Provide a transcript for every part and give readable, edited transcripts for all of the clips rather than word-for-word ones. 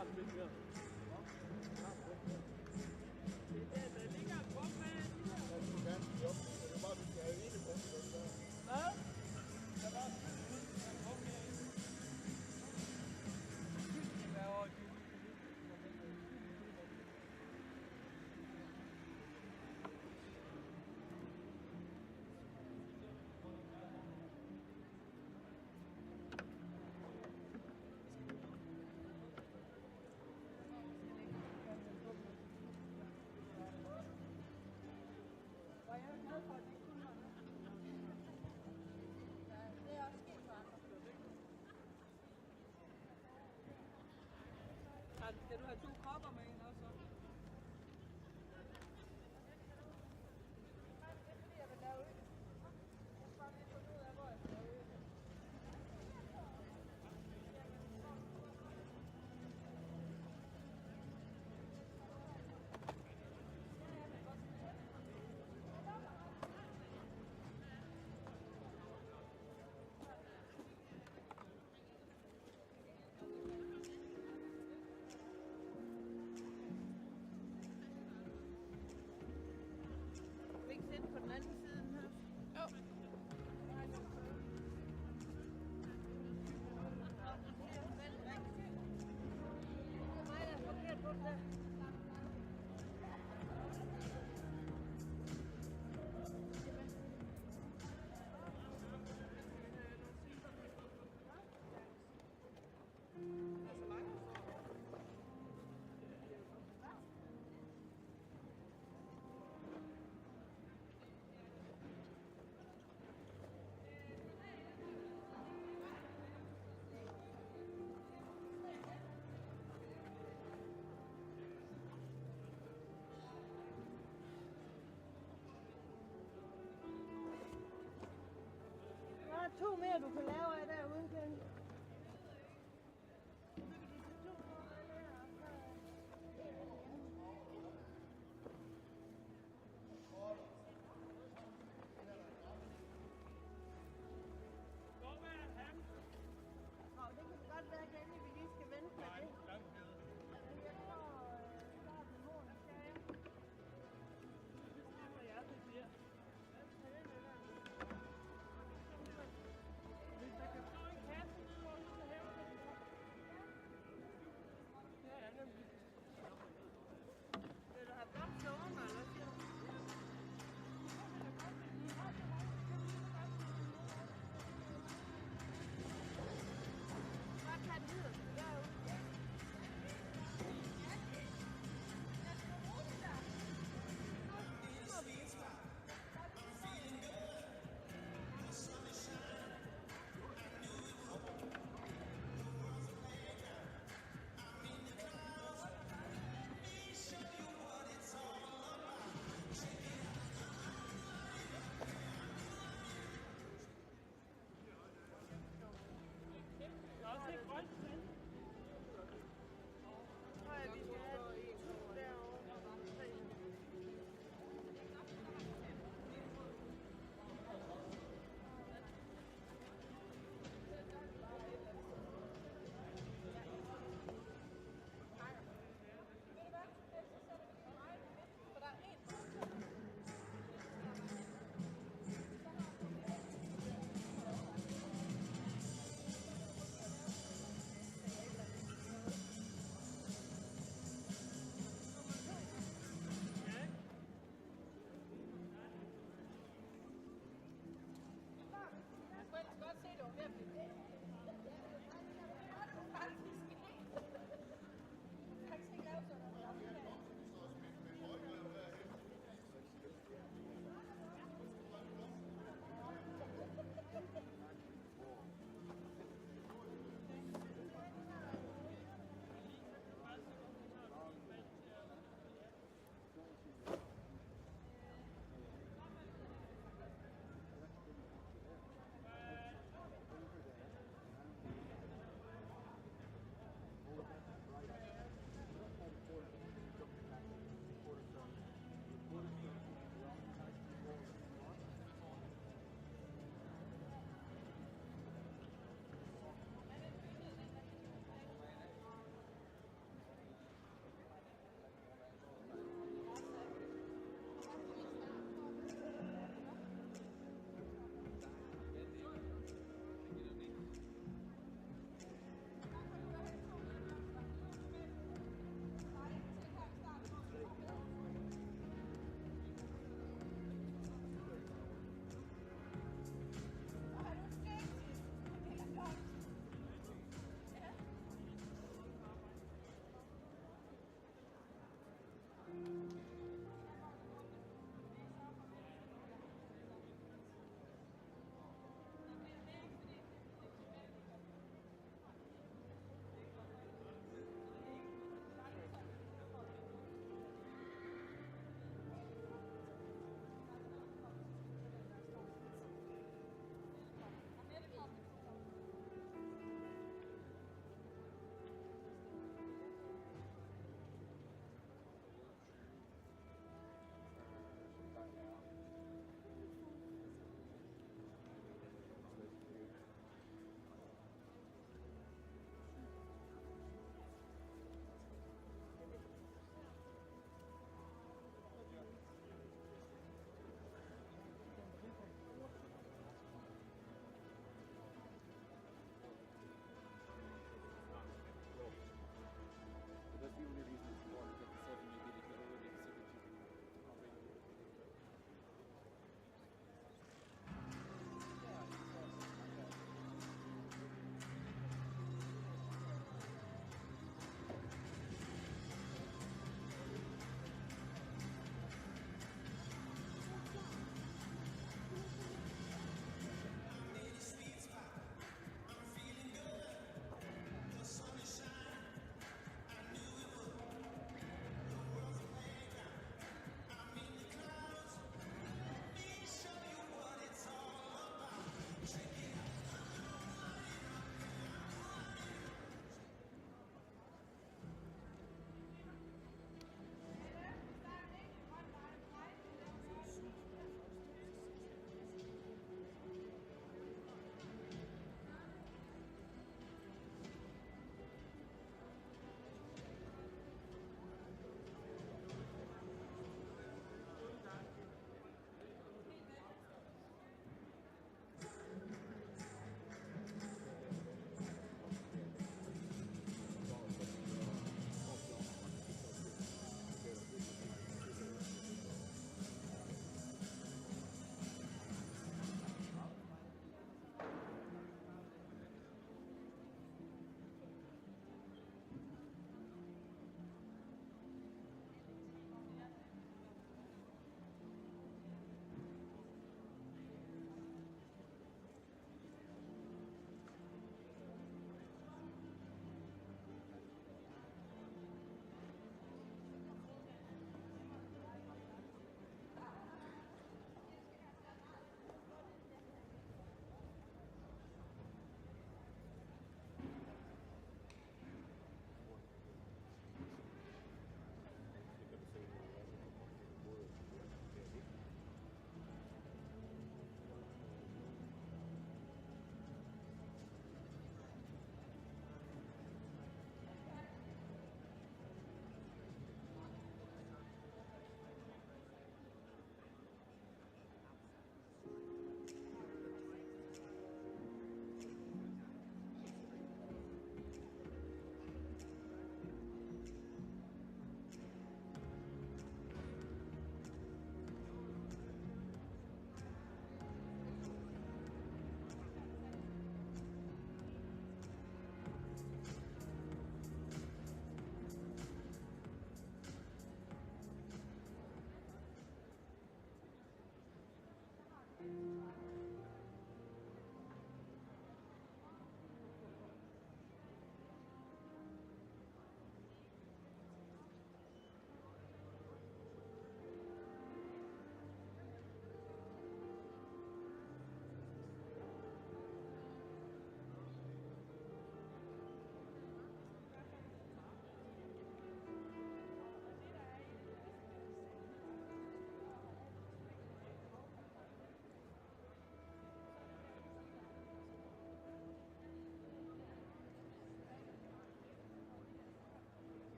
tager den lidt mere. Der ligger en punkt med. Ja, du kan gerne jump. Det er bare, vi skal have ene punkt. Hvad? Der er bare en punkt herinde. Hvad er det? Og jeg er glad for, at det kunne være. Det er også sket for andre. Skal du have 2 kopper med en også? Jeg vil lave øl. Jeg skal bare lige finde ud af, hvor jeg skal lave øl. På den anden side her. Jo. Det er mig, der er forkert på det der. Der er 2 mere, du kan lave af derude, Ken. Det kan godt være, at vi lige skal vente med det. Jeg tror, starten af morgen, skal jeg. Det var jeg, der siger.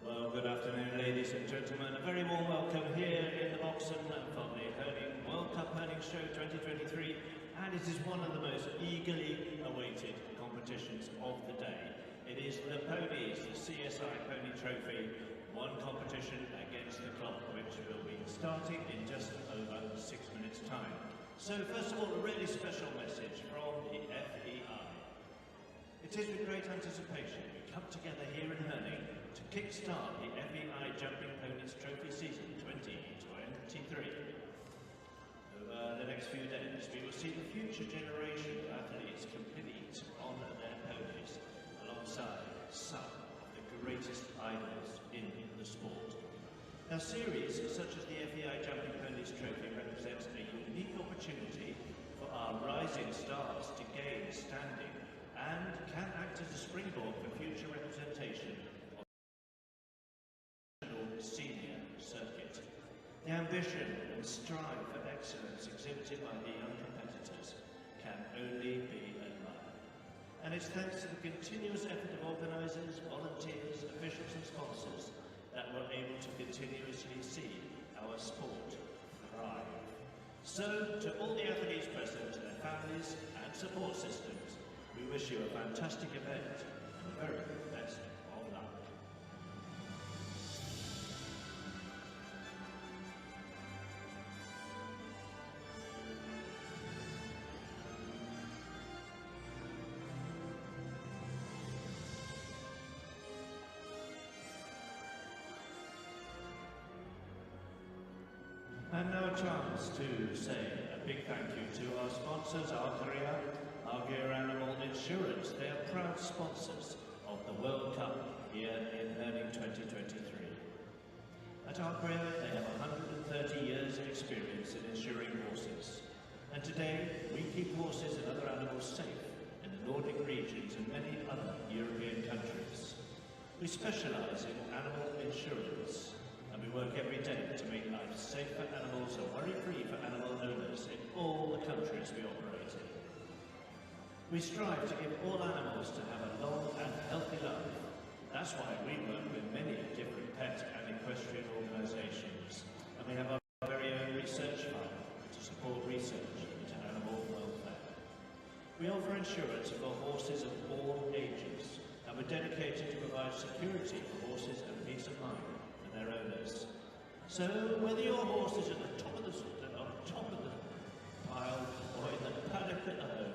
Well, good afternoon, ladies and gentlemen. A very warm welcome here in the Boxen for the Hurling World Cup Hurling Show 2023, and it is one of the most eagerly awaited competitions of the day. It is the Ponies, the CSI Pony Trophy, one competition against the clock, which will be starting in just over 6 minutes' time. So, first of all, a really special message from the FEI. It is with great anticipation we come together here in Hurling to kickstart the FEI Jumping Ponies Trophy season 2023. Over the next few days, we will see the future generation of athletes compete on their ponies alongside some of the greatest idols in the sport. Now, series such as the FEI Jumping Ponies Trophy represents a unique opportunity for our rising stars to gain standing and can act as a springboard for future representation senior circuit. The ambition and strive for excellence exhibited by the young competitors can only be admired. And it's thanks to the continuous effort of organisers, volunteers, officials and sponsors that we're able to continuously see our sport thrive. So, to all the athletes present, to their families and support systems, we wish you a fantastic event and the very best of luck. And now a chance to say a big thank you to our sponsors, Argear Animal Insurance. They are proud sponsors of the World Cup here in Hurling 2023. At Argear, they have 130 years of experience in insuring horses. And today, we keep horses and other animals safe in the Nordic regions and many other European countries. We specialise in animal insurance, and we work every day to make life safe for animals and worry-free for animal owners in all the countries we operate in. We strive to give all animals to have a long and healthy life. That's why we work with many different pet and equestrian organisations, and we have our very own research fund to support research into animal welfare. We offer insurance for horses of all ages, and we're dedicated to provide security for horses and peace of mind for their owners. So, whether your horse is at the top of the pile or in the paddock at home,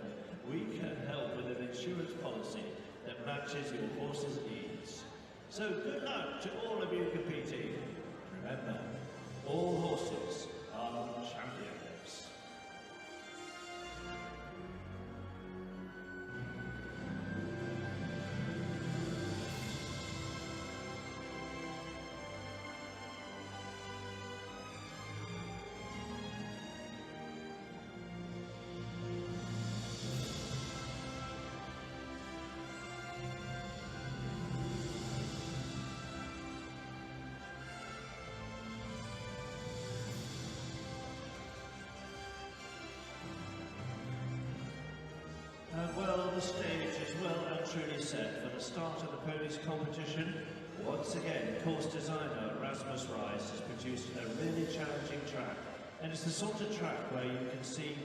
we can help with an insurance policy that matches your horse's needs. So, good luck to all of you competing. Remember, all horses are champions. Well, the stage is well and truly set for the start of the ponies competition. Once again, course designer Rasmus Rice has produced a really challenging track, and it's the sort of track where you can see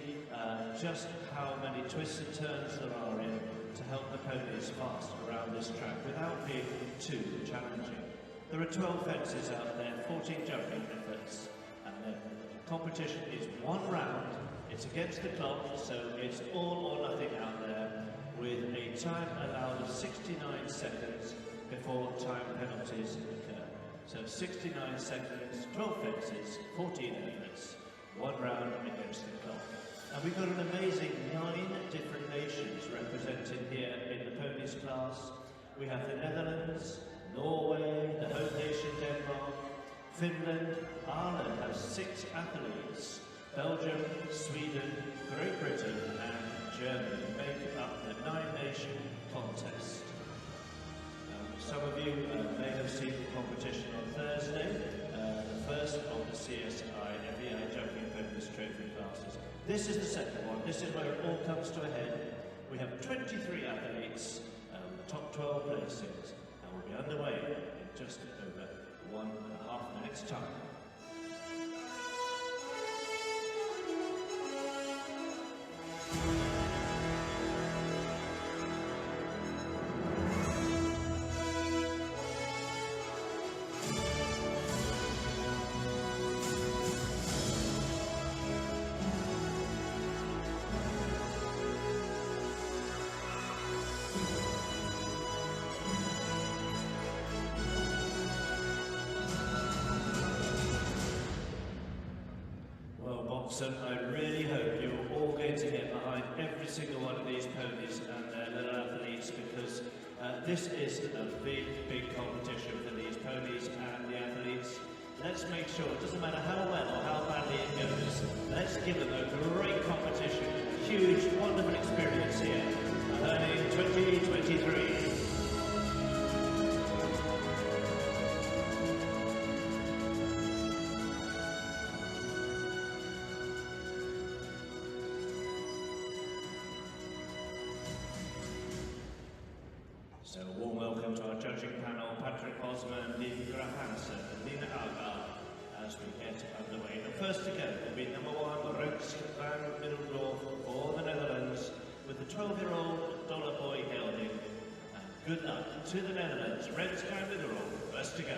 just how many twists and turns there are in to help the ponies fast around this track without being too challenging. There are 12 fences out there, 14 jumping efforts, and the competition is one round. It's against the clock, so it's all or nothing out there, with a time allowed of 69 seconds before time penalties occur. So 69 seconds, 12 fences, 14 efforts, one round against the clock. And we've got an amazing 9 different nations represented here in the ponies class. We have the Netherlands, Norway, the home nation Denmark, Finland, Ireland has 6 athletes. Belgium, Sweden, Great Britain and Germany make up the 9-nation contest. Some of you may have seen the competition on Thursday, the first of the CSI FEI Jumping Ponies Trophy classes. This is the second one. This is where it all comes to a head. We have 23 athletes, the top 12 placings, and we'll be underway in just over seconds time. I really hope you're all going to get behind every single one of these ponies and their little athletes, because this is a big, big competition for these ponies and the athletes. Let's make sure, it doesn't matter how well or how badly it goes, let's give them a great competition, huge, wonderful experience here at Hurning 2023. So a warm welcome to our judging panel, Patrick Osman, Liv Hansen and Nina Algar, as we get underway. And first to go will be number 1, Rooks van Middeldorf for the Netherlands, with the 12-year-old Dollar Boy Gelding. And good luck to the Netherlands, Rooks van Middeldorf, first to go.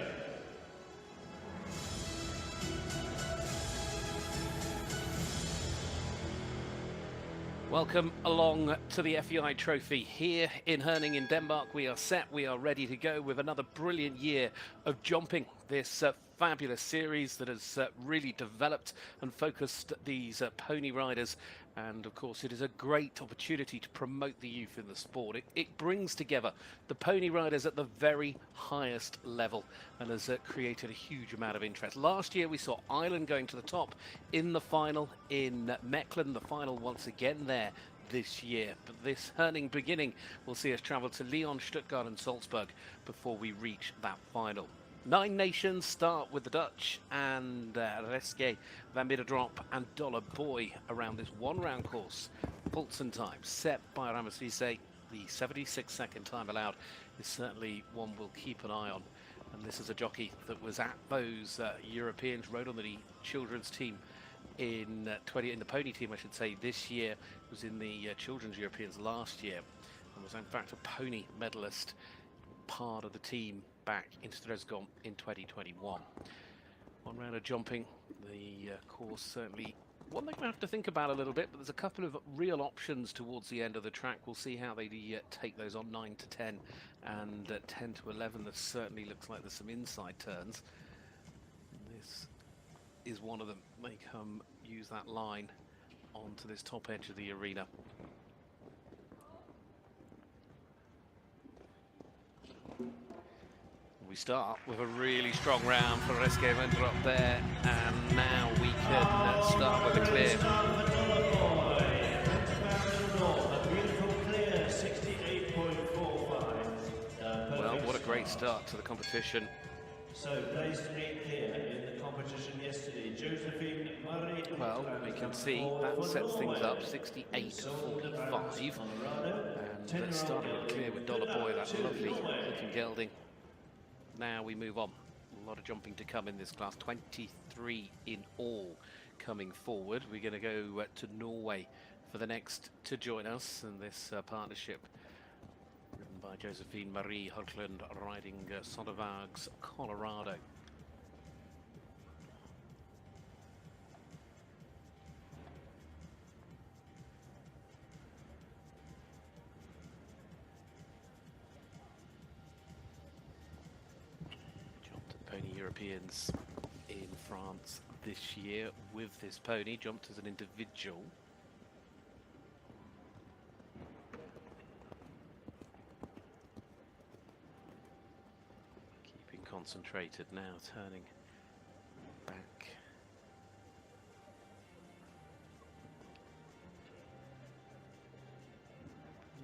Welcome along to the FEI Trophy here in Herning in Denmark. We are set, we are ready to go with another brilliant year of jumping. This fabulous series that has really developed and focused these pony riders. And of course, it is a great opportunity to promote the youth in the sport. It brings together the pony riders at the very highest level and has created a huge amount of interest. Last year, we saw Ireland going to the top in the final in Mechlin, the final once again there this year. But this Herning beginning will see us travel to Lyon, Stuttgart and Salzburg before we reach that final. 9 nations start with the Dutch and Reske, Van Middendorp and Dollar Boy around this one-round course. Fulton time set by Ramasise. The 76-second time allowed is certainly one we'll keep an eye on. And this is a jockey that was at those Europeans, rode on the children's team in the pony team, I should say, this year. Was in the children's Europeans last year and was in fact a pony medalist, part of the team back in Strezgom in 2021. One round of jumping, the course certainly one thing we have to think about a little bit, but there's a couple of real options towards the end of the track. We'll see how they take those on 9 to 10 and 10 to 11. That certainly looks like there's some inside turns. This is one of them. They come use that line onto this top edge of the arena. We start with a really strong round for Reske Vendrop there, and now we can start with a clear. Well, what a great start to the competition. So placed 8th here in the competition yesterday, Josephine Murray. Well, we can see that sets things up, 68.45. And starting with clear with Dollar Boy, that lovely looking gelding. Now we move on. A lot of jumping to come in this class. 23 in all coming forward. We're going to go to Norway for the next to join us in this partnership driven by Josephine Marie Hulkland, riding Sodervags, Colorado. Pony Europeans in France this year with this pony, jumped as an individual. Keeping concentrated now, turning back.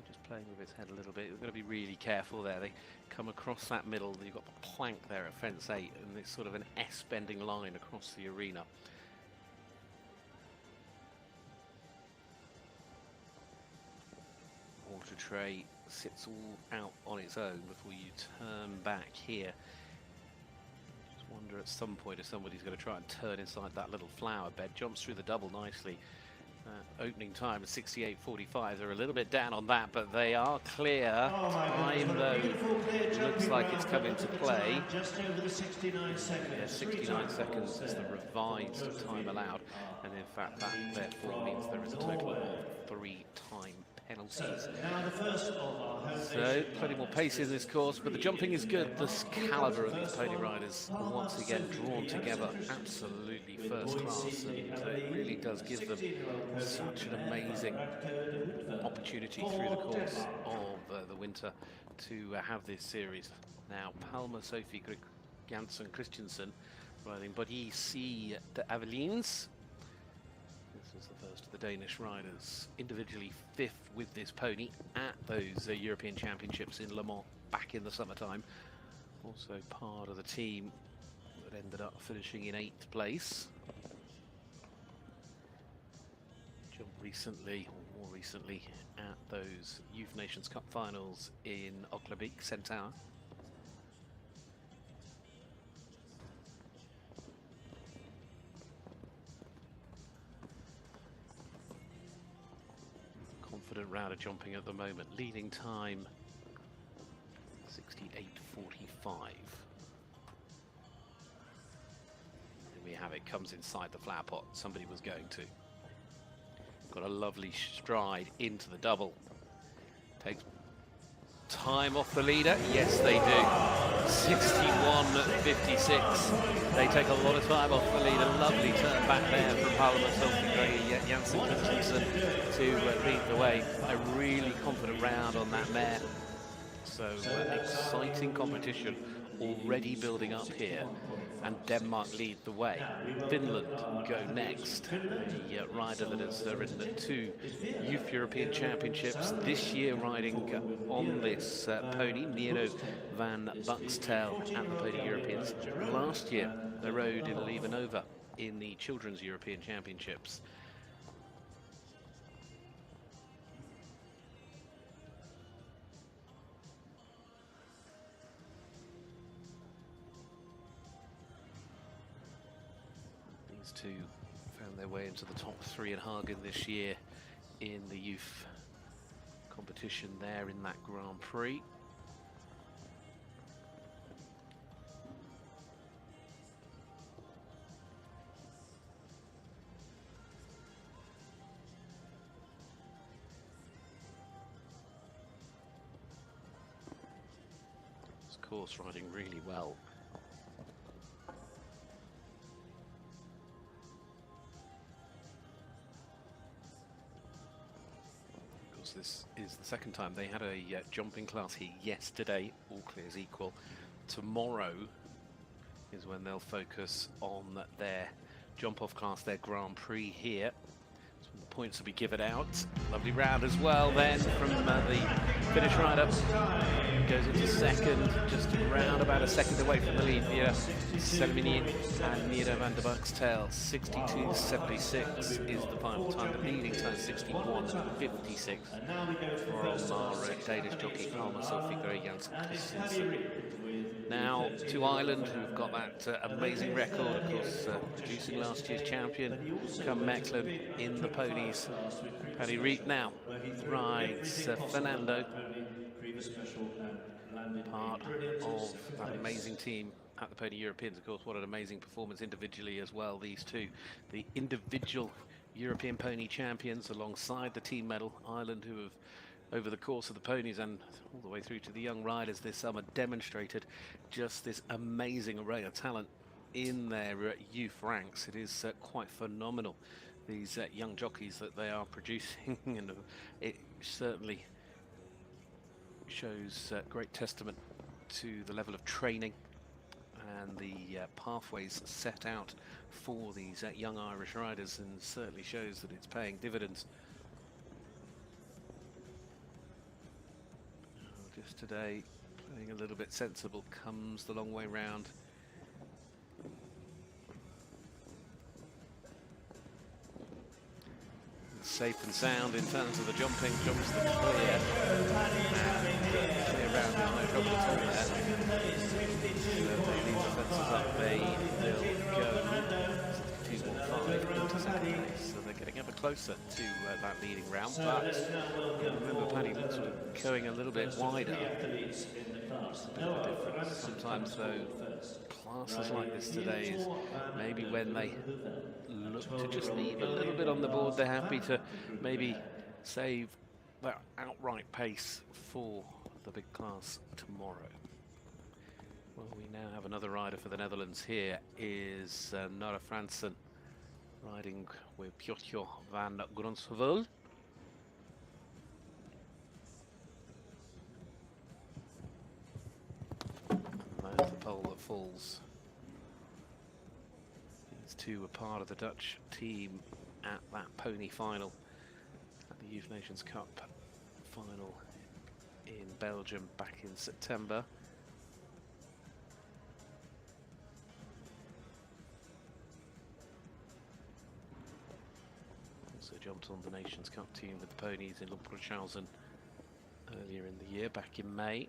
Just playing with his head a little bit. We've got to be really careful there. They come across that middle. You've got the plank there at fence 8, and it's sort of an S-bending line across the arena. Water tray sits all out on its own before you turn back here. Just wonder wonder at some point if somebody's going to try and turn inside that little flower bed. Jumps through the double nicely. Opening time is 68.45. They're a little bit down on that, but they are clear. Time though looks like it's come into play. Just over the 69 seconds. Yeah, 69 seconds is the revised time allowed, and in fact that therefore means there is a total of 3 time penalties. Now the first of our home So plenty more pace in this course, but the jumping is good. The caliber of these pony riders once again drawn together, absolutely first class, and it really does give them such an amazing opportunity through the course of the winter to have this series. Now Palmer, Sophie, Janssen, Christensen riding Body C de Avelines. This is the first of the Danish riders, individually 5th with this pony at those European Championships in Le Mans back in the summertime. Also part of the team that ended up finishing in 8th place. Jumped recently, or more recently, at those Youth Nations Cup finals in Auclabic, Centaur. Confident router jumping at the moment, leading time 68.45. And we have it, comes inside the flower pot. Somebody was going to. Got a lovely stride into the double. Takes time off the leader. Yes, they do. 61.56. They take a lot of time off the leader. Lovely turn back there from Palmer, Sophie, Janssen Christensen to lead the way. A really confident round on that mare. So exciting competition already building up here, and Denmark lead the way. Finland go next. The rider that has ridden at 2 Youth European Championships this year, riding on this pony, Miro van Buxtel at the Pony Europeans. Last year they rode in Levenova in the Children's European Championships. Two found their way into the top 3 in Hagen this year in the youth competition there in that Grand Prix. This course riding really well. This is the second time they had a jumping class here yesterday. All clears equal. Tomorrow is when they'll focus on their jump-off class, their Grand Prix here. That's when the points will be given out. Lovely round as well then from the Finnish rider. Goes into second, just around about a second away from the lead via Selmini and Miro van der Buxtel. 62.76 is the final time. The leading time 61.56 from our Danish jockey Palmer, Sophie, Janssen Christensen. Now to Ireland, who've got that amazing record, of course, producing last year's champion, Cam Mecklin in the ponies. Paddy Reek now rides Fernando, part of that amazing team at the Pony Europeans. Of course, what an amazing performance individually as well, these two. The individual European pony champions alongside the team medal. Ireland, who have, over the course of the ponies and all the way through to the young riders this summer, demonstrated just this amazing array of talent in their youth ranks. It is quite phenomenal, these young jockeys that they are producing, and it certainly shows great testament to the level of training and the pathways set out for these young Irish riders, and certainly shows that it's paying dividends. Just today, playing a little bit sensible, comes the long way round. Safe and sound in terms of the jumping, jumps the clear, and clear round, no trouble at all there. So they leave the fences up. They closer to that leading round, but remember Paddy sort of going a little bit wider. A bit of a difference. Sometimes though, classes like this today is maybe when they look to just leave a little bit on the board, they're happy to maybe save that outright pace for the big class tomorrow. Well, we now have another rider for the Netherlands. Here is Nora Fransen riding with Piotr van Gronshovel. There's the pole that falls. These two were part of the Dutch team at that pony final, at the Youth Nations Cup final in Belgium back in September. Also jumped on the Nations Cup team with the ponies in Ludwigshausen earlier in the year, back in May.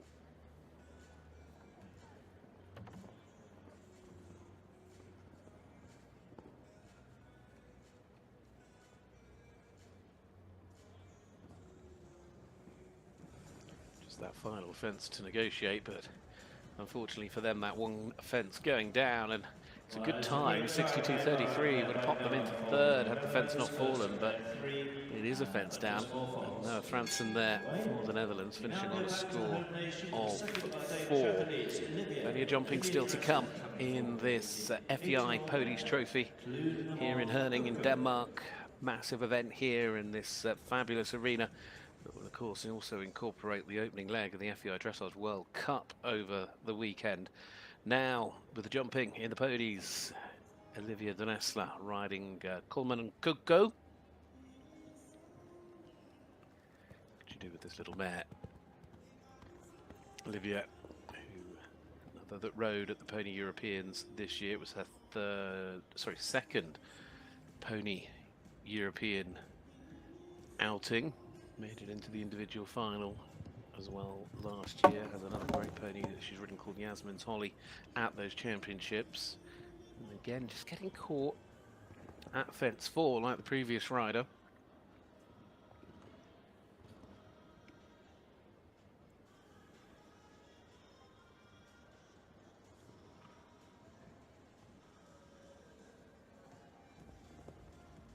That final fence to negotiate, but unfortunately for them, that one fence going down, and it's a good time. 62.33 would have popped them into third had the fence not fallen, but it is a fence down. And now Fransen there for the Netherlands, finishing on a score of 4. Plenty of jumping still to come in this FEI Ponies Trophy here in Herning in Denmark. Massive event here in this fabulous arena. But will of course also incorporate the opening leg of the FEI Dressage World Cup over the weekend. Now, with the jumping in the ponies, Olivia Donesla riding Coleman and Coco. What could you do with this little mare? Olivia, another that rode at the Pony Europeans this year. It was her second Pony European outing. Made it into the individual final as well last year. Has another great pony that she's ridden called Yasmin's Holly at those championships. And again, just getting caught at fence 4 like the previous rider.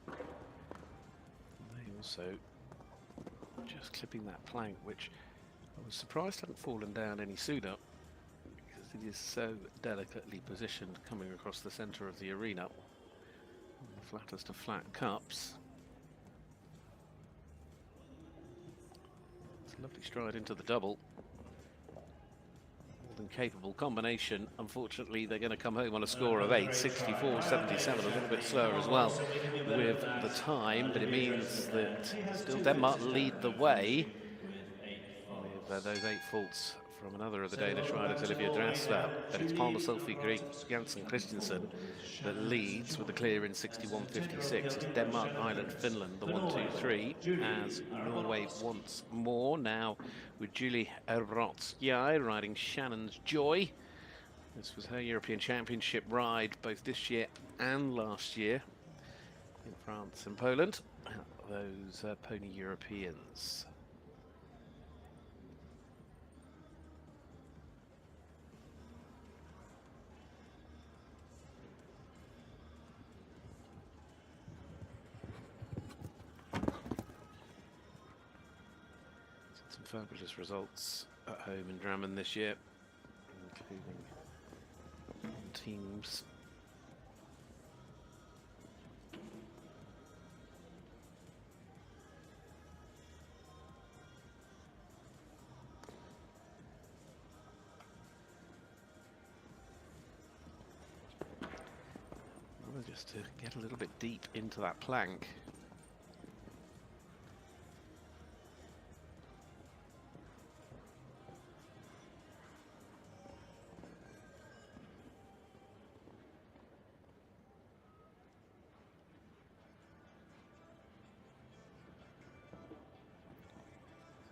They also just clipping that plank, which I was surprised hadn't fallen down any sooner, because it is so delicately positioned coming across the centre of the arena. The flattest of flat cups. It's a lovely stride into the double. More than capable combination. Unfortunately, they're going to come home on a score of 8, 64.77, a little bit slower as well with the time, but it means that still Denmark lead the way with those 8 faults from another of the Danish riders, Olivia Dressler. But it's Palmer Sophie Grieg Janssen Christensen that leads with the clear in 61.56. It's Denmark, Ireland, Finland, the 1, 2, 3, as Norway once more. Now with Julie Rotsky riding Shannon's Joy. This was her European Championship ride both this year and last year in France and Poland. Those Pony Europeans. Some fabulous results at home in Drammen this year, including teams. Just to get a little bit deep into that plank.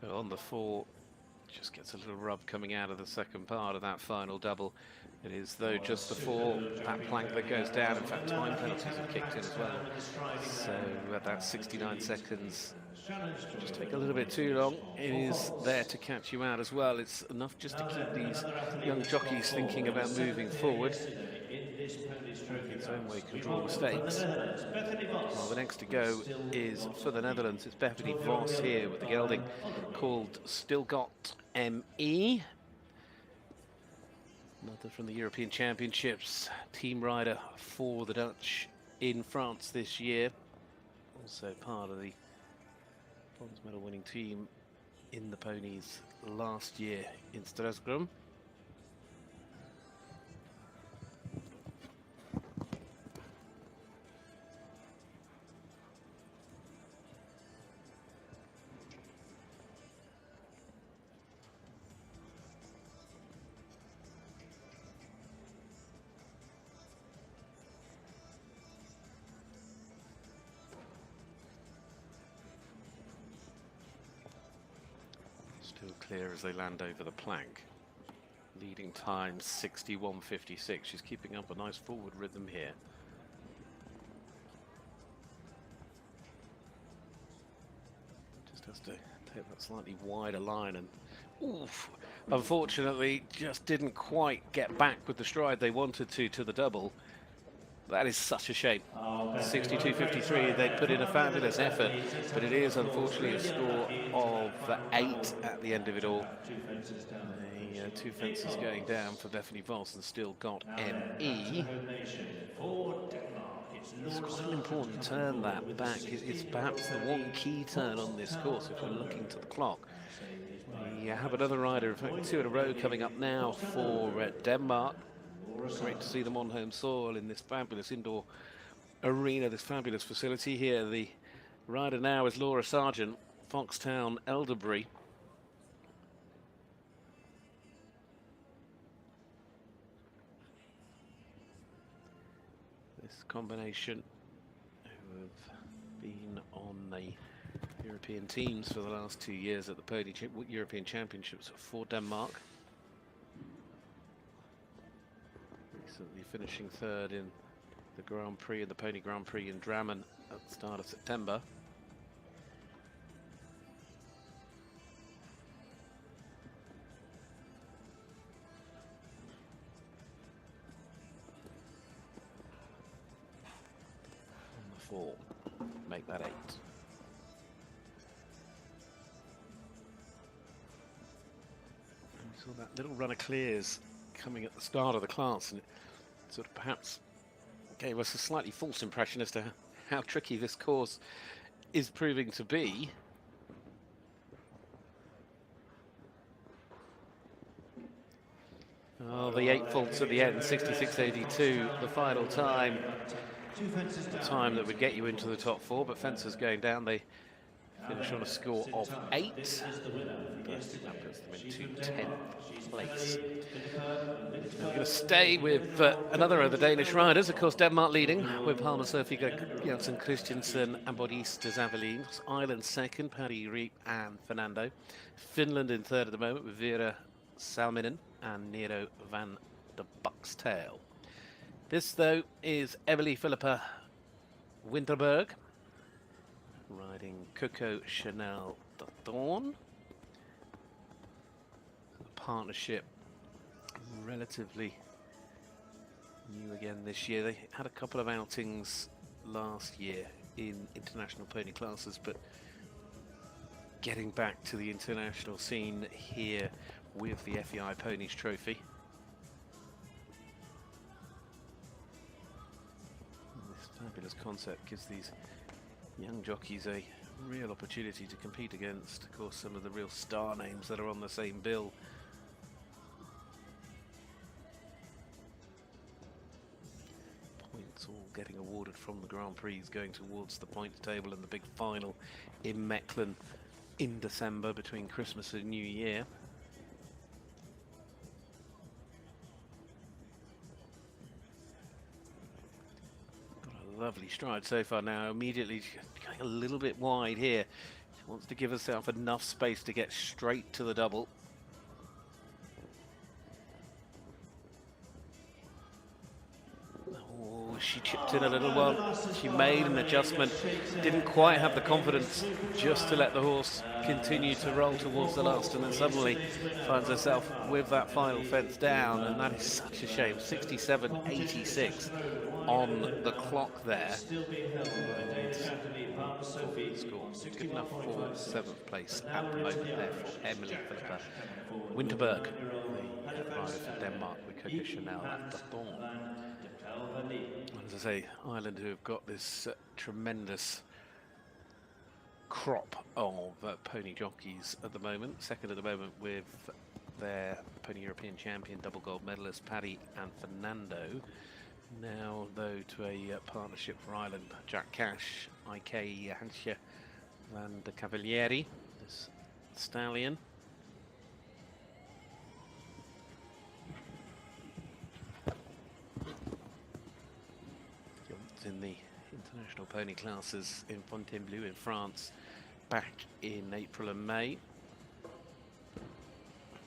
So on the 4, Just gets a little rub coming out of the second part of that final double. It is, though, just before that plank that goes down. In fact, time penalties have kicked in as well. So at that 69 seconds, just take a little bit too long. It is there to catch you out as well. It's enough just to keep these young jockeys thinking about moving forward. Its own way can draw mistakes. Well, the next to go is for the Netherlands. It's Bethany Vos here with the gelding called Still Got ME. Another from the European Championships, team rider for the Dutch in France this year. Also part of the bronze medal winning team in the ponies last year in Strasbourg. Still clear as they land over the plank. Leading time 61.56. She's keeping up a nice forward rhythm here. Just has to take that slightly wider line and oof, unfortunately just didn't quite get back with the stride they wanted to the double. That is such a shame. 62.53, they put in a fabulous effort, but it is unfortunately a score of 8 at the end of it all. The two fences going down for Bethany Vos and Still Got ME. It's quite an important turn, that back. It's perhaps the one key turn on this course if we're looking to the clock. We have another rider, in fact 2 in a row coming up now for Denmark. Great to see them on home soil in this fabulous indoor arena, this fabulous facility here. The rider now is Laura Sargent, Foxtown Elderbury. This combination who have been on the European teams for the last 2 years at the Pony European Championships for Denmark. Recently finishing 3rd in the Grand Prix, in the Pony Grand Prix in Drammen at the start of September. On the 4, make that 8. And we saw that little runner clears coming at the start of the class, and it sort of perhaps gave us a slightly false impression as to how tricky this course is proving to be. Oh, the 8 faults at the end, 66.82, the final time. The time that would get you into the top 4, but fencers going down, they finish on a score of 8. That puts them into 10th place. We're going to stay with another of the Danish riders, of course Denmark leading with Palmer, Sophie Janssen Christensen and Bodis de Zavalin. Ireland second, Paddy Reep and Fernando. Finland in 3rd at the moment with Vera Salminen and Nero van der Buckstail. This though is Emily Philippa Winterberg riding Coco Chanel de Dawn. The partnership relatively new again this year. They had a couple of outings last year in international pony classes, but getting back to the international scene here with the FEI Ponies Trophy. This fabulous concept gives these young jockeys a real opportunity to compete against, of course, some of the real star names that are on the same bill. Points all getting awarded from the Grand Prix, going towards the points table and the big final in Mechlin in December between Christmas and New Year. Lovely stride so far now, immediately going a little bit wide here. She wants to give herself enough space to get straight to the double. she chipped in a little one. She made an adjustment, didn't quite have the confidence just to let the horse continue to roll towards the last, and then suddenly finds herself with that final fence down, and that is such a shame. 67.86 on the clock there. Score good enough for 7th place at the moment there for Emily Philippa Winterberg, the rider from Denmark with Coco Chanel at the Thorn. As I say, Ireland, who have got this tremendous crop of pony jockeys at the moment. Second at the moment with their Pony European champion, double gold medalist Paddy and Fernando. Now, though, to a partnership for Ireland, Jack Cash, IK Hansje van de Cavalieri, this stallion. Jumped in the international pony classes in Fontainebleau in France back in April and May.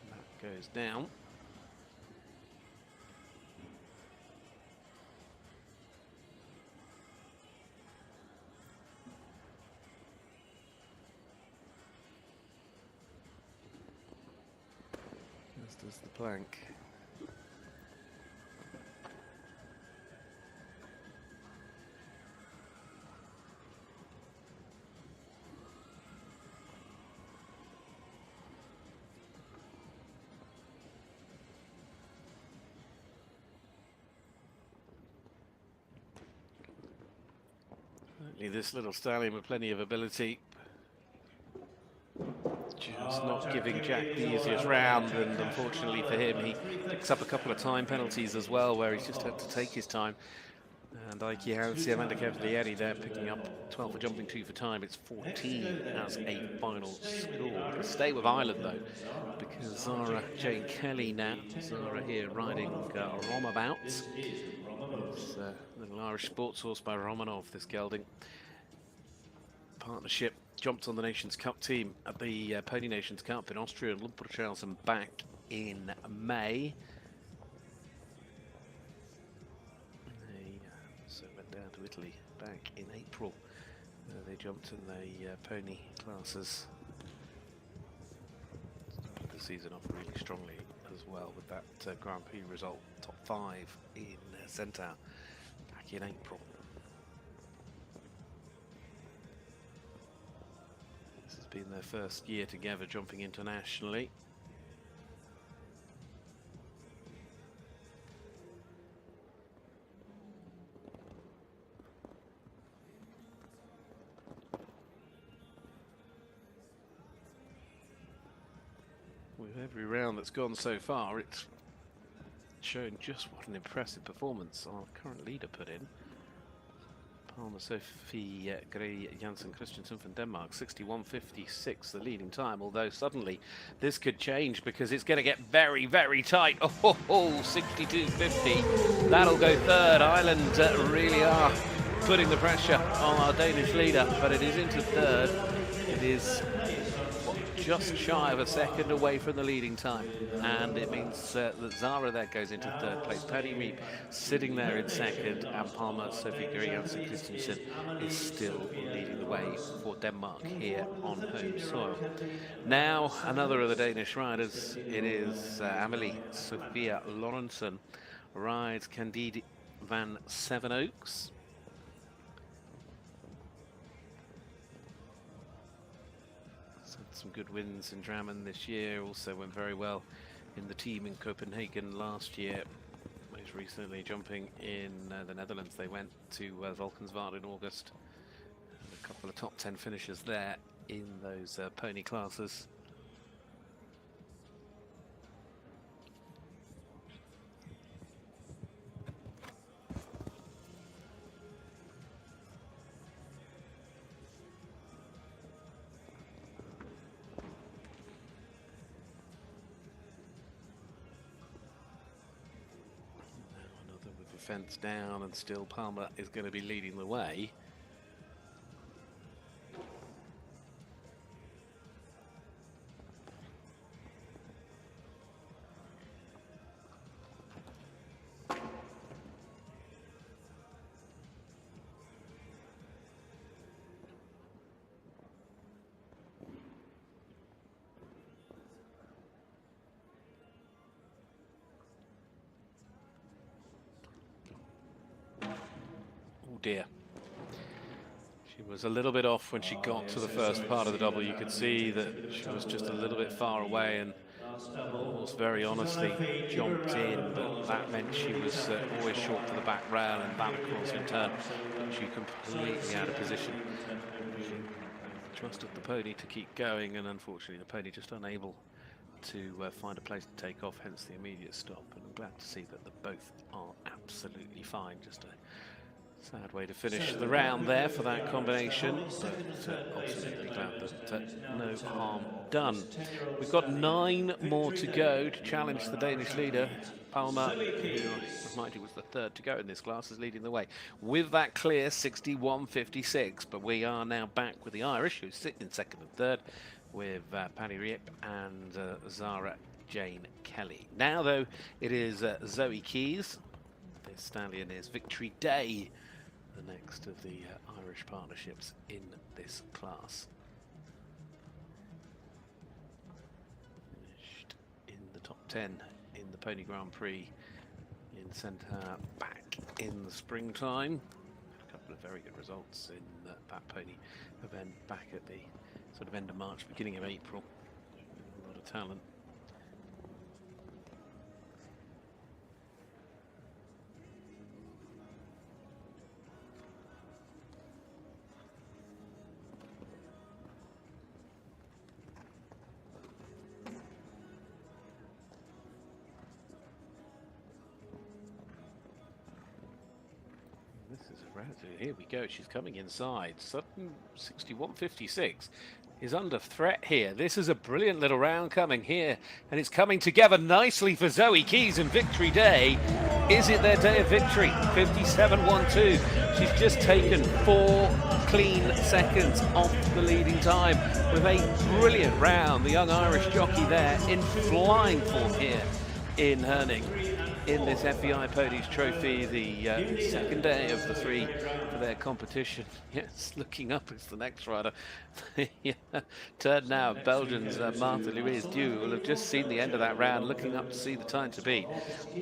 That goes down. Does the plank. Certainly this little stallion with plenty of ability. Just not giving Jack the easiest round, and unfortunately for him, he picks up a couple of time penalties as well, where he's just had to take his time. And Ike Hansje van de Cavalieri there picking up 12 for jumping, 2 for time. It's 14 as a final score. We'll stay with Ireland though, because Zara Jane Kelly now. Zara here riding Romabout. It's a little Irish sports horse by Romanov, this gelding. Partnership jumped on the Nations Cup team at the Pony Nations Cup in Austria and Lumpertshausen back in May. So went down to Italy back in April. They jumped in the pony classes. Started the season off really strongly as well with that Grand Prix result, top 5 in Centaur back in April. Been their first year together jumping internationally. With every round that's gone so far, it's shown just what an impressive performance our current leader put in. Palmer Sophie Gray Jansen Christensen from Denmark, 61.56 the leading time, although suddenly this could change because it's going to get very, very tight. Oh, 62.50, that'll go third. Ireland really are putting the pressure on our Danish leader, but it is into third. It is just shy of a second away from the leading time, and it means that Zara there goes into third place. Paddy Reed sitting there in second, and Palmer Sophie Gray Jansen Christensen is still leading the way for Denmark here on home soil. Now another of the Danish riders, it is Amelie Sophia Lorentzen, rides Candide van Sevenoaks. Some good wins in Drammen this year, also went very well in the team in Copenhagen last year. Most recently jumping in the Netherlands, they went to Valkenswaard in August. And a couple of top 10 finishes there in those pony classes. Fence down, and still Palmer is going to be leading the way. dear. She was a little bit off when she got to the first part of the double. You could see that she was just a little bit far away and almost very honestly jumped in, but that meant she was always short to the back rail, and that of course in turn put you completely out of position. She trusted the pony to keep going, and unfortunately the pony just unable to find a place to take off, hence the immediate stop. And I'm glad to see that both are absolutely fine. Just a sad way to finish the round there for that combination, but ultimately glad that no harm done. We've got 9 more to go to challenge the Danish leader. Palmer, who I remind you was the 3rd to go in this class, is leading the way with that clear 61.56. But we are now back with the Irish, who sit in 2nd and 3rd, with Paddy Riep and Zara Jane Kelly. Now, though, it is Zoe Keys. This stallion is Victory Day, the next of the Irish partnerships in this class. Finished in the top 10 in the Pony Grand Prix in Centaur back in the springtime. A couple of very good results in that pony event back at the sort of end of March, beginning of April. A lot of talent. This is a relative. Here we go. She's coming inside. Sutton 61.56 is under threat here. This is a brilliant little round coming here, and it's coming together nicely for Zoe Keys and Victory Day. Is it their day of victory? 57.12. She's just taken 4 clean seconds off the leading time with a brilliant round. The young Irish jockey there in flying form here in Herning in this FEI Ponies Trophy, the second day of the 3 for their competition. Yes, looking up is the next rider. Turn now, Belgians Martha Louise Dew will have just seen the end of that round, looking up to see the time to beat.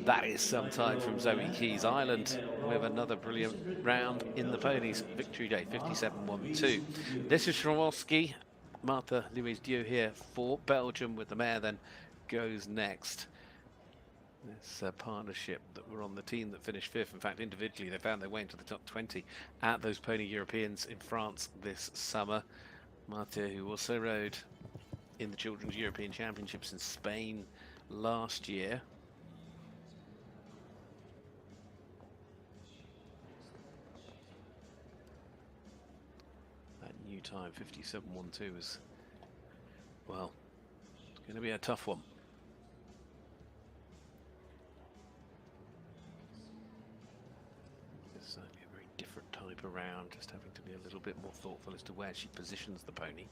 That is some time from Zoe Keys. Ireland with another brilliant round in the ponies. Victory Day, 57.12. This is Schrawowski. Martha Louise Dew here for Belgium, with the mare then goes next. This partnership that were on the team that finished 5th. In fact, individually, they found their way into the top 20 at those Pony Europeans in France this summer. Marta, who also rode in the Children's European Championships in Spain last year. That new time, 57.12, is, well, it's going to be a tough one. Certainly a very different type of round, just having to be a little bit more thoughtful as to where she positions the pony.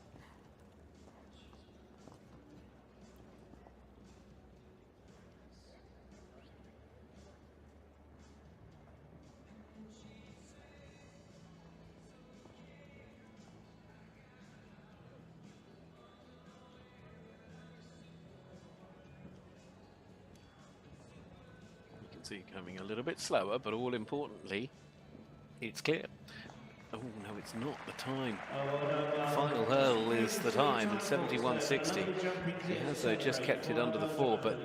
You can see coming a little bit slower, but all importantly, it's clear. Oh no, it's not the time. Final hurl is the time, and 71.60. She has though just kept it under the 4, but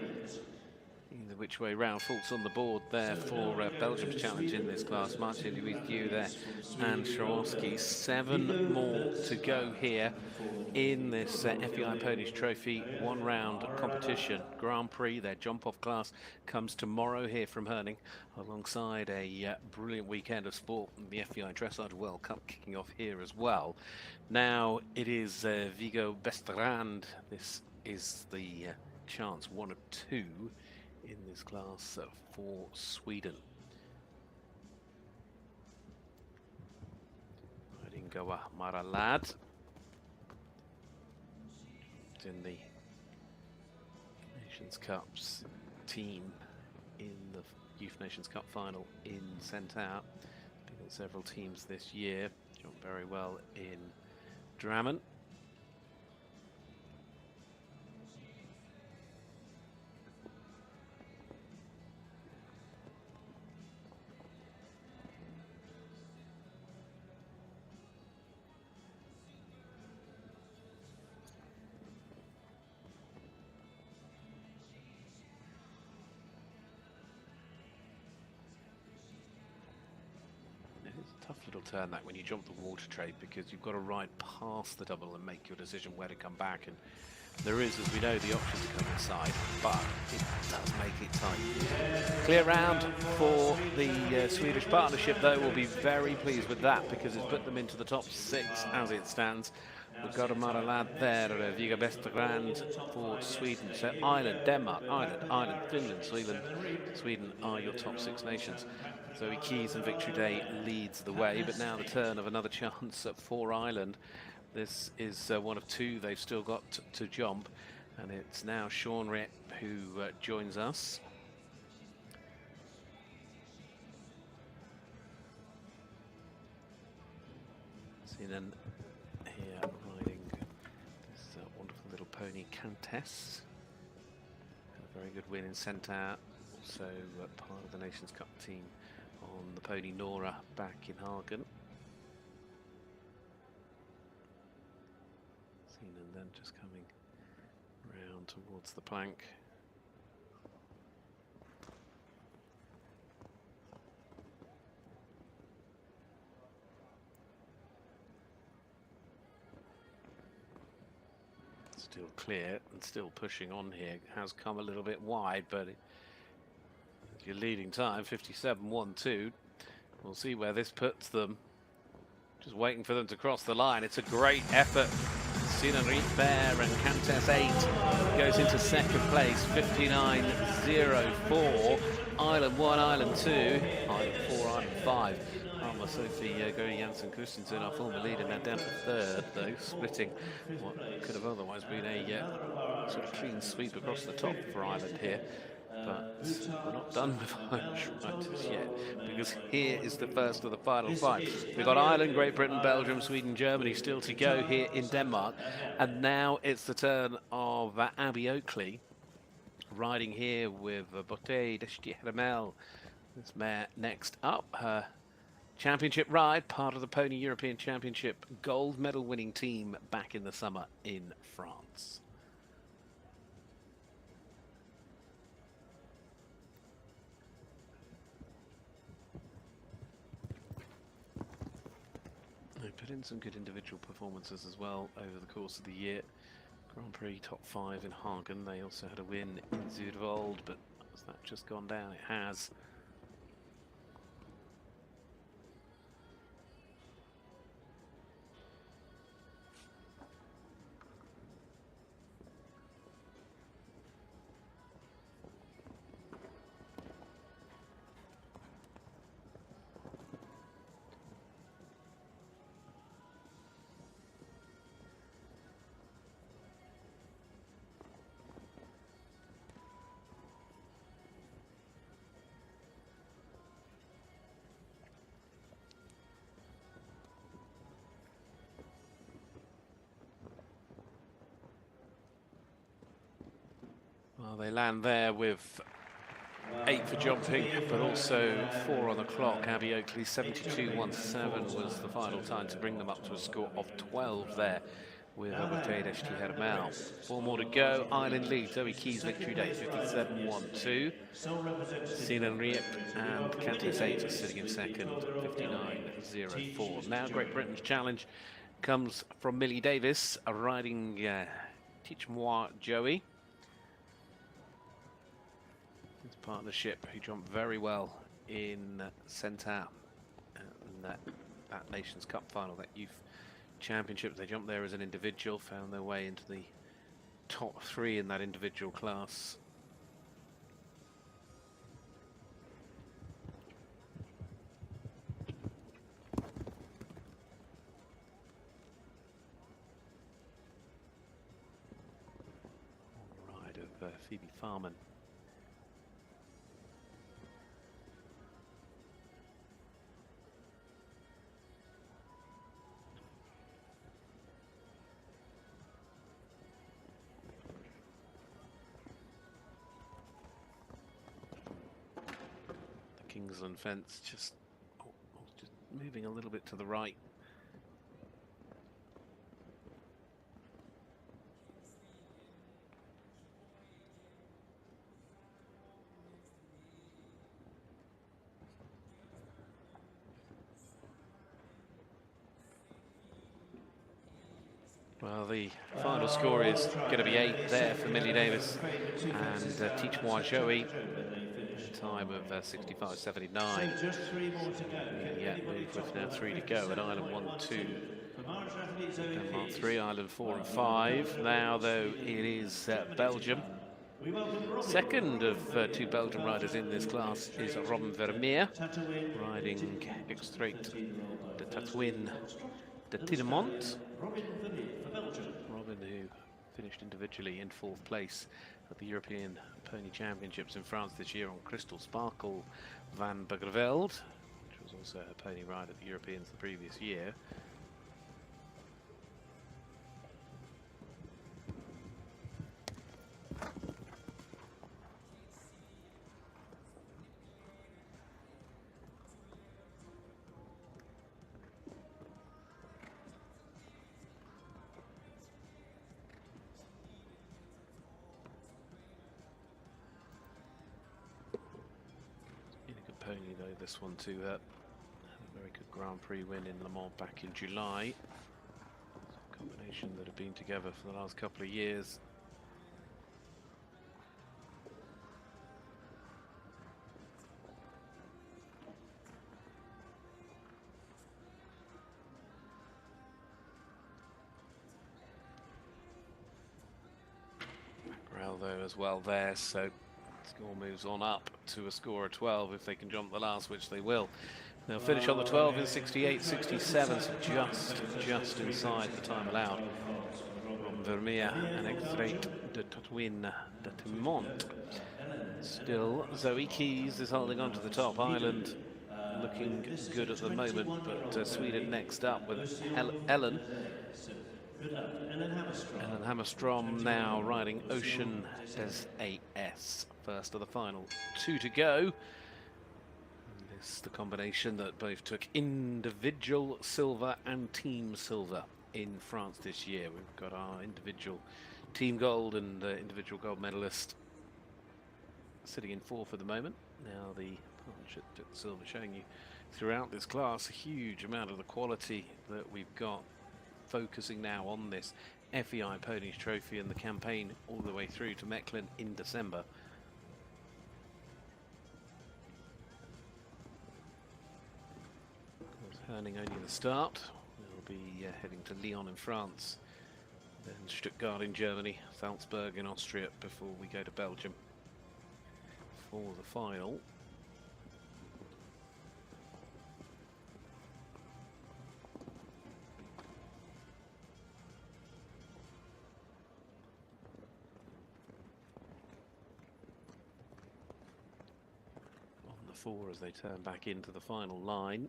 either which way round, faults on the board there for Belgium's challenge in this class. Martin Louis Dew there and Schrawowski. 7 more to go here in this FEI Ponies Trophy 1 round competition. Grand Prix, their jump-off class, comes tomorrow here from Herning, alongside a brilliant weekend of sport, the FEI Dressage World Cup kicking off here as well. Now it is Viggo Bestrand. This is the chance 1 of 2 in this class for Sweden. Ringoa Maralad in the Nations Cups team in the Youth Nations Cup final in Centaur. Been in several teams this year. Jumped very well in Drammen. turn that when you jump the water trade, because you've got to ride past the double and make your decision where to come back. And there is, as we know, the option to come inside, but it does make it tight. Clear round for the Swedish partnership, though. We'll be very pleased with that because it's put them into the top 6 as it stands. We've got a Maralad there, Viga Vesterland for Sweden. So Ireland, Denmark, Ireland, Finland, Sweden are your top 6 nations. Zoe Keys and Victory Day leads the way, but now the turn of another chance for Ireland. This is one of 2 they've still got to jump, and it's now Sean Rip who joins us. Sinan here riding this wonderful little pony Countess. Had a very good win in Centaur, also part of the Nations Cup team on the pony Nora back in Hagen. And then just coming round towards the plank. Still clear and still pushing on here. Has come a little bit wide, but your leading time, 57.12. We'll see where this puts them. Just waiting for them to cross the line. It's a great effort. Sinan Bear and Countess 8 goes into second place, 59.04. Ireland 1, Ireland 2, Ireland 4, Ireland 5. Alma Sophie Gary Janssen Christensen, our former leader, now down to third, though, splitting what could have otherwise been a sort of clean sweep across the top for Ireland here. But we're not done with Irish riders yet, because here is the first of the final 5. We've got Ireland, Great Britain, Belgium, Sweden, Germany still to go here in Denmark. And now it's the turn of Abby Oakley, riding here with Botte Deshti-Hermel. This mare next up, her championship ride, part of the Pony European Championship gold medal winning team back in the summer in France. They put in some good individual performances as well over the course of the year. Grand Prix top 5 in Hagen. They also had a win in Zuidwald, but has that just gone down? It has. Well, they land there with 8 for jumping, but also 4 on the clock. Abby Oakley, 72.17 was the final time to bring them up to a score of 12 there with Botte Deshti-Hermel. 4 more to go. Ireland leads. Zoe Keys Victory Day, 57.12. Sinan Riep and Countess 8 are sitting in second, 59.04. Now Great Britain's challenge comes from Millie Davis, riding Teach Moi Joey. This partnership who jumped very well in Centaur and that Nations Cup final, that youth championship. They jumped there as an individual, found their way into the top 3 in that individual class. Ride of Phoebe Farman. Kingsland fence just moving a little bit to the right. Well, the final score is going to be 8 there for Millie Davis and Teach Moi Joey. Time of 65.79. Yeah, move with now 3 to go at Ireland 1, 2. Denmark 3, Ireland 4 and 5. Now, though, it is Belgium. Second of 2 Belgian riders in this class is Robin Vermeer, riding Extrait de Tatouin de Tinemont. Robin, who finished individually in 4th place at the European Pony Championships in France this year on Crystal Sparkle van Bergerveld, which was also a pony ride at the Europeans the previous year. Pony though, this one too, had a very good Grand Prix win in Le Mans back in July. It's a combination that have been together for the last couple of years. Mackerel though as well there, so score moves on up to a score of 12 if they can jump the last, which they will. They'll finish on the 12 in 68.67, so just inside the time allowed. Robin Vermeer and Extrait de Tatouin de Tinemont. Still, Zoe Keys is holding on to the top. Ireland looking good at the moment, but Sweden next up with Ellen Hammerstrom now riding Ocean des AS. First of the final 2 to go. This is the combination that both took individual silver and team silver in France this year. We've got our individual team gold and individual gold medalist sitting in 4th for the moment. Now the partnership took silver, showing you throughout this class a huge amount of the quality that we've got, focusing now on this FEI Ponies Trophy and the campaign all the way through to Mechlin in December. Herning only the start. We'll be heading to Lyon in France, then Stuttgart in Germany, Salzburg in Austria before we go to Belgium for the final. On the 4 as they turn back into the final line.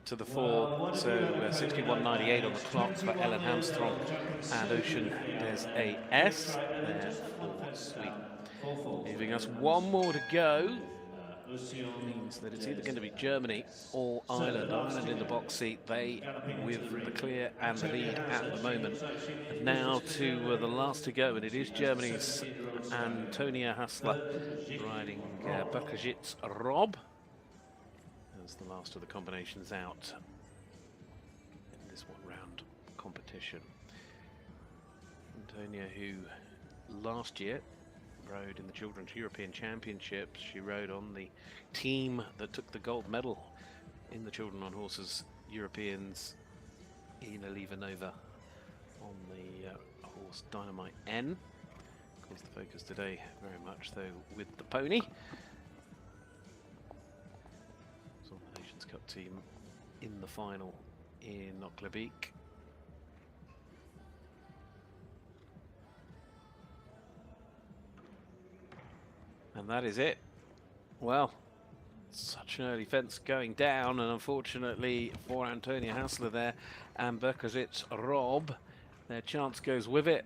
To the 4, so 61.98 on the clock for Ellen Hammerstrom and Ocean des AS there for Sweden. Leaving us 1 more to go. Means that it's either going to be Germany or Ireland. Ireland in the box seat, they with the clear and the lead at the moment. And now to the last to go, and it is Germany's Antonia Hassler riding Böcklerschitz Rob. As the last of the combinations out in this 1-round competition. Antonia, who last year rode in the Children's European Championships, she rode on the team that took the gold medal in the Children on Horses Europeans in Oliva Nova on the horse Dynamite N. Of course, the focus today very much though with the pony. Cup team in the final in Knocklebeek. And that is it. Well, such an early fence going down, and unfortunately for Antonia Hassler there and Böcklerschitz Rob, their chance goes with it.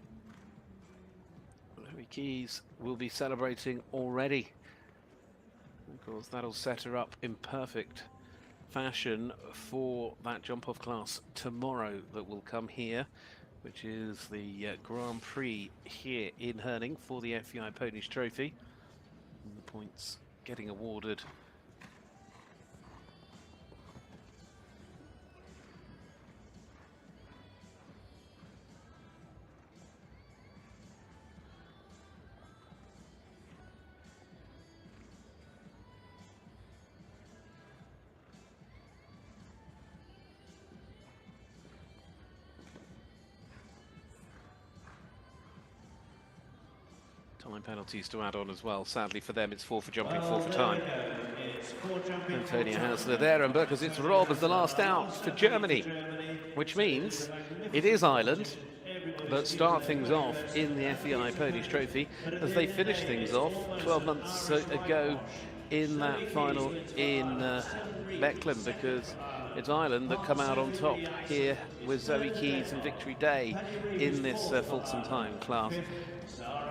Zoe Keys will be celebrating already. Of course, that'll set her up in perfect fashion for that jump-off class tomorrow that will come here, which is the Grand Prix here in Herning for the FEI Ponies Trophy. And the points getting awarded Time penalties to add on as well. Sadly for them, it's 4 for jumping, 4 for time. Antonio Hausler there, and because it's Rob as the last out for Germany, which means it is Ireland that start things off in the FEI Ponies Trophy as they finish things off 12 months ago in that final in Mechlin, because it's Ireland that come out on top here with Zoe Keys and Victory Day in this Fulton time class.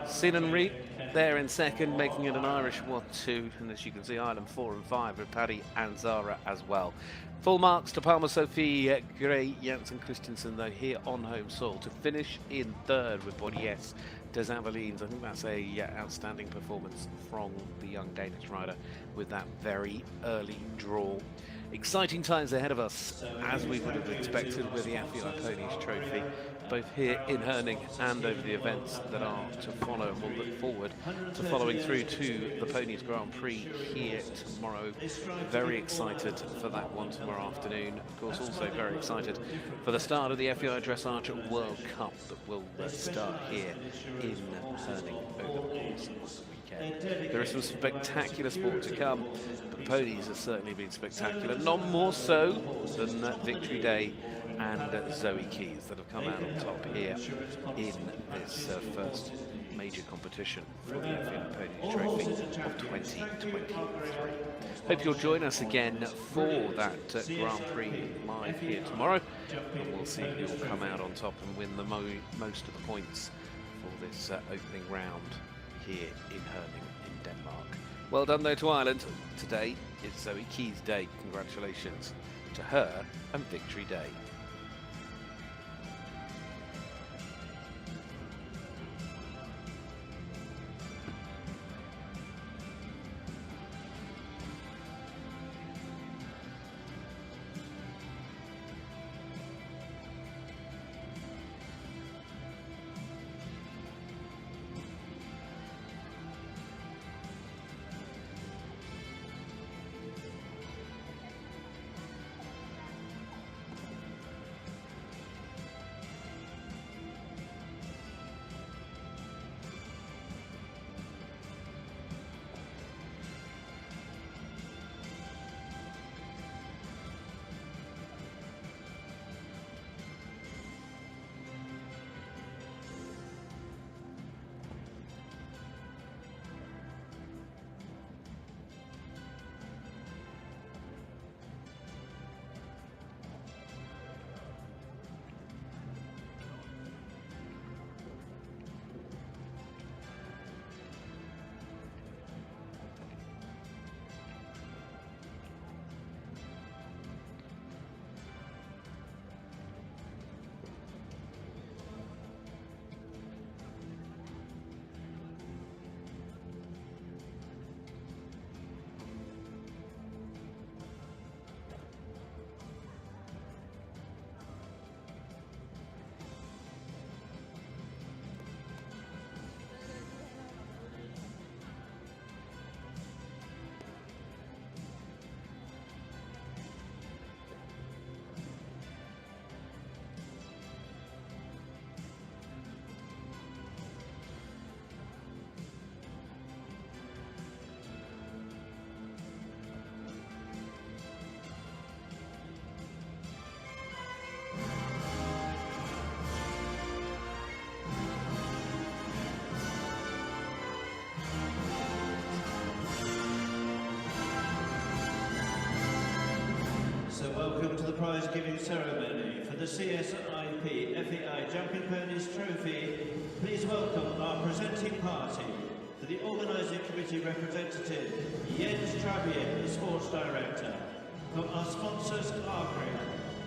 Sinan Reed there in second, making it an Irish 1-2, and as you can see, Ireland 4 and 5 with Paddy and Zara as well. Full marks to Palmer, Sophie, Gray, Janssen, Christensen, though, here on home soil to finish in third with Bodies des Avelines. I think that's a outstanding performance from the young Danish rider with that very early draw. Exciting times ahead of us, as we would have expected with the FEI Ponies Trophy, both here in Herning and over the events that are to follow, and we'll look forward to following through to the Ponies Grand Prix here tomorrow. Very excited for that one tomorrow afternoon. Of course, also very excited for the start of the FEI Dressage World Cup that will start here in Herning over the course of the weekend. There is some spectacular sport to come, but the ponies have certainly been spectacular, none more so than Victory Day and Zoe Keys that have come out on top here in this first major competition for the FEI Ponies Trophy of 2023. Hope you'll join us again for that Grand Prix live here tomorrow, and we'll see who will come out on top and win the most of the points for this opening round here in Herning in Denmark. Well done though to Ireland. Today is Zoe Keys' day. Congratulations to her and Victory Day. So welcome to the prize giving ceremony for the CSIP FEI Jumping Ponies Trophy. Please welcome our presenting party. For the organising committee representative, Jens Trabier, the sports director. From our sponsors, Agria,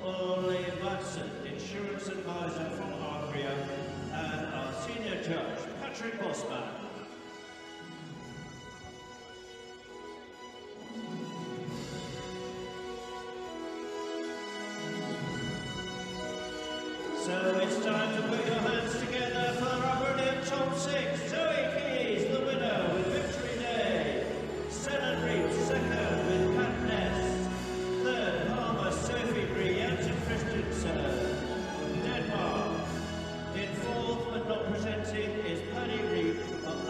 Ole Madsen, insurance advisor from Agria, and our senior judge, Patrick Bosman. So it's time to put your hands together for our brilliant top six. Zoe Keys, the winner with Victory Day. Sinan Reed, second with Pat Ness. Third, Palmer, Sophie Brie, Janssen Christensen. Denmark. In fourth, but not presenting, is Paddy Reed of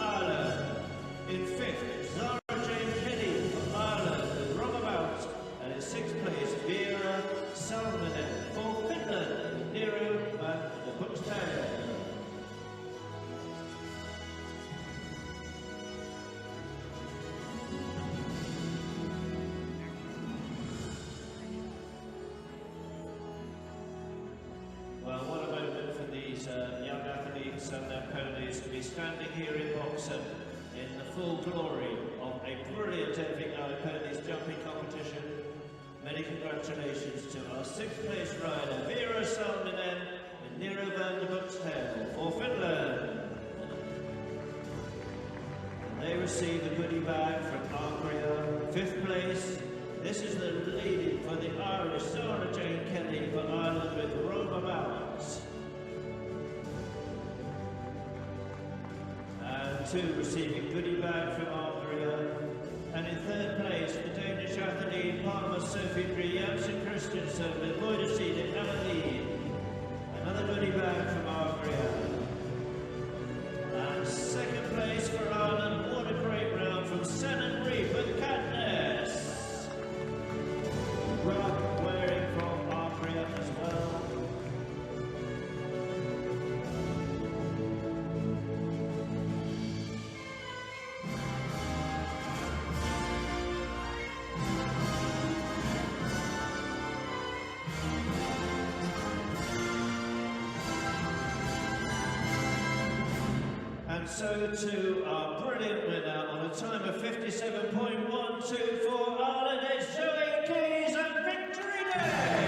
and their ponies to be standing here in Boxon in the full glory of a brilliant FEI Ponies Jumping competition. Many congratulations to our 6th place rider, Vera Salminen and Nero van der Buxtel for Finland. They receive a goodie bag from Argria. 5th place, this is the lady for the Irish, Sarah Jane Kelly for Ireland with Roma Bowers. And 2 receiving goodie bag from Argria. And in 3rd place, the Danish athlete Palmer Sophie Brie Janssen Christensen with Boydeside Emily. Another goodie bag from Argria. And 2nd place for Ireland, what a great round from Shannon Reed with Katniss. Rug wearing from Argria as well. And so to our brilliant winner on a time of 57.12 for Ireland, it's Zoe Keys and Victory Day!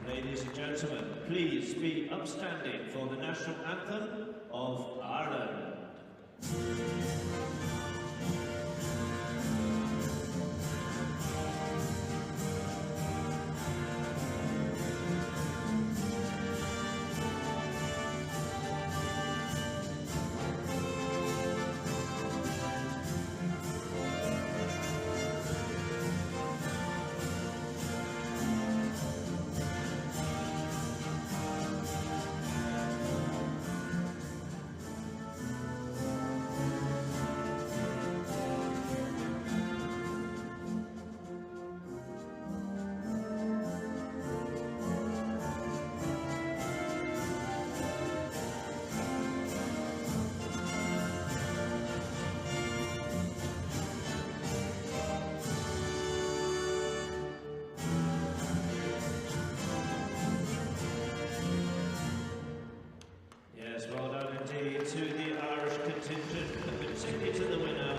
Ladies and gentlemen, please be upstanding for the national anthem of Ireland. To the Irish contingent, but particularly to the winner,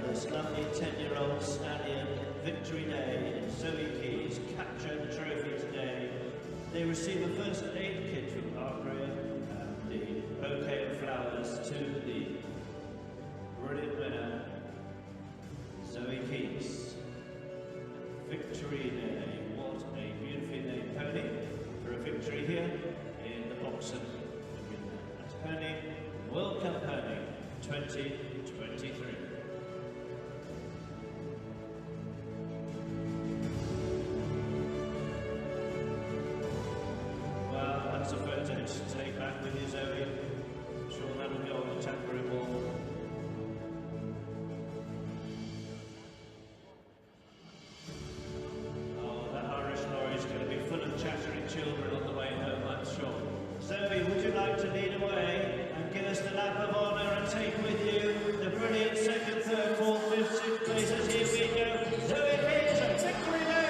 this lovely 10-year-old stallion, Victory Day, and Zoe Keys capture the trophy today. They receive a first aid kit from Argria and the bouquet of flowers to the brilliant winner, Zoe Keys. Victory Day, what a beautifully named pony for a victory here in the Boxon Pony World Cup Pony 2023. Well, that's a photo to take back with you, Zoe. I'm sure that'll go on the temporary wall. Oh, that Irish lorry is going to be full of chattering children on the way home, I'm sure. Zoe, would you like to lead away and give us the lap of honour and take with you the brilliant 2nd, 3rd, 4th, 5th, 6th places? Here we go. Zoe Keys and Victory Day!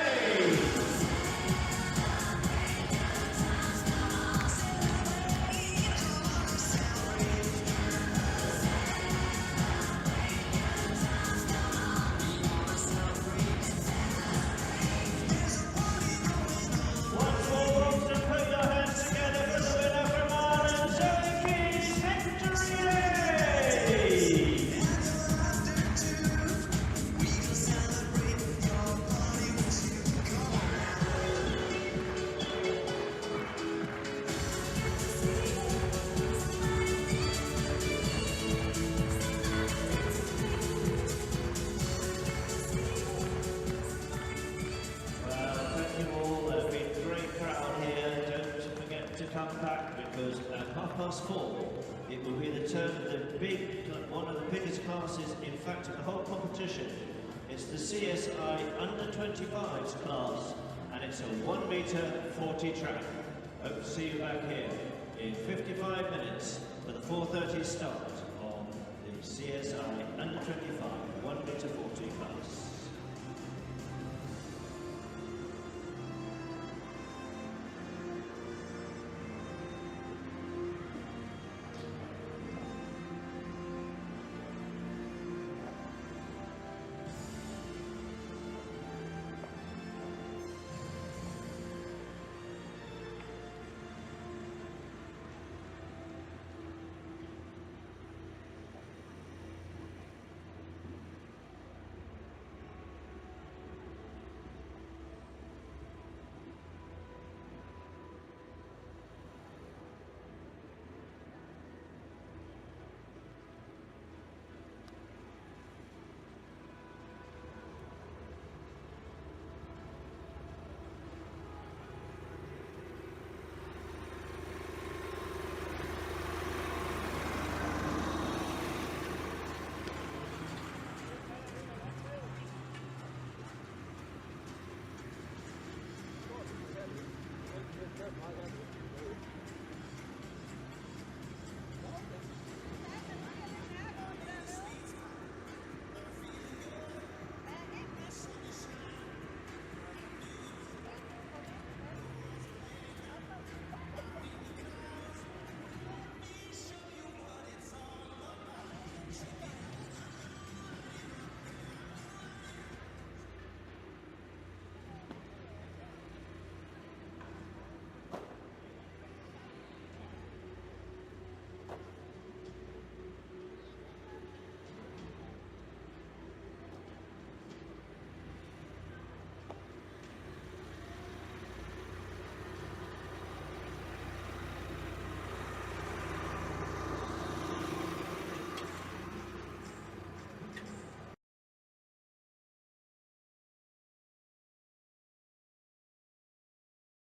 Once more, Robson, put your hands together for the winner from Ireland, Zoe Keys, Victory Day! Well, thank you all. There's been a great crowd here. Don't forget to come back because at 4:30 it will be the turn of one of the biggest classes, in fact, in the whole competition. It's the CSI Under 25s class, and it's a 1 metre 40 track. Hope to see you back here in 55 minutes for the 4:30 start on the CSI Under 25 1 metre 40 class.